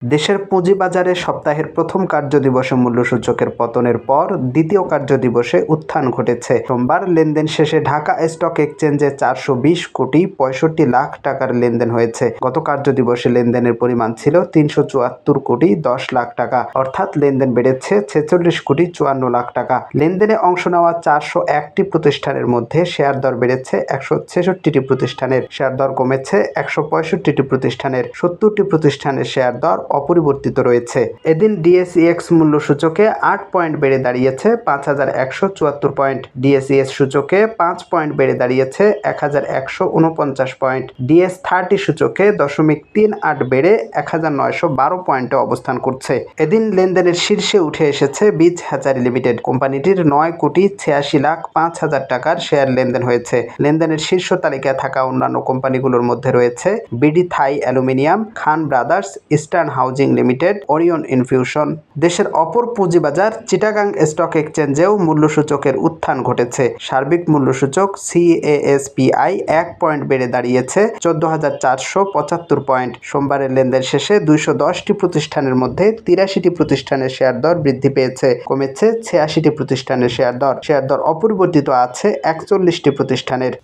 দেশের পুঁজিবাজারে সপ্তাহের প্রথম কার্যদিবসে মূল্যসূচকের পতনের পর দ্বিতীয় কার্যদিবসে উত্থান ঘটেছে। সোমবার লেনদেন শেষে ঢাকা স্টক এক্সচেঞ্জে 420 কোটি 65 লাখ টাকার লেনদেন হয়েছে। গত কার্যদিবসে লেনদেনের পরিমাণ ছিল 374 কোটি 10 লাখ টাকা, অর্থাৎ লেনদেন বেড়েছে 46 কোটি 54 লাখ টাকা। লেনদেনে অংশ নেওয়া 401টি প্রতিষ্ঠানের মধ্যে শেয়ার দর বেড়েছে 166টি প্রতিষ্ঠানের, শেয়ার দর কমেছে 165টি প্রতিষ্ঠানের, 70টি প্রতিষ্ঠানের শেয়ার দর অপরিবর্তিত রয়েছে। এদিন ডিএসইএক্স মূল্য সূচকে 8 পয়েন্ট বেড়ে দাঁড়িয়েছে 5174 পয়েন্ট, ডিএসইএস সূচকে 5 পয়েন্ট বেড়ে দাঁড়িয়েছে 1149 পয়েন্ট, ডিএস30 সূচকে 0.38 বেড়ে 1912 পয়েন্টে অবস্থান করছে। এদিন লেনদেনের শীর্ষে উঠে এসেছে বীজ হ্যাচারি লিমিটেড। কোম্পানিটির 9 কোটি 86 লাখ 5 হাজার টাকার শেয়ার লেনদেন হয়েছে। লেনদেনের শীর্ষ তালিকায় থাকা অন্যান্য কোম্পানিগুলোর মধ্যে রয়েছে BD Thai aluminium, Khan brothers, eastern housing limited, Orion infusion. দেশের অপর পুঁজিবাজার চিটাগাং স্টক এক্সচেঞ্জেও মূল্যসূচকের উত্থান ঘটেছে। সার্বিক মূল্যসূচক সিএএসপিআই 1 পয়েন্ট বেড়ে দাঁড়িয়েছে 14,475 পয়েন্ট। সোমবারের লেনদেন শেষে 210টি প্রতিষ্ঠানের মধ্যে 83টি প্রতিষ্ঠানের শেয়ার দর বৃদ্ধি পেয়েছে, কমেছে 86টি প্রতিষ্ঠানের শেয়ার দর অপরিবর্তিত আছে 41টি প্রতিষ্ঠানের।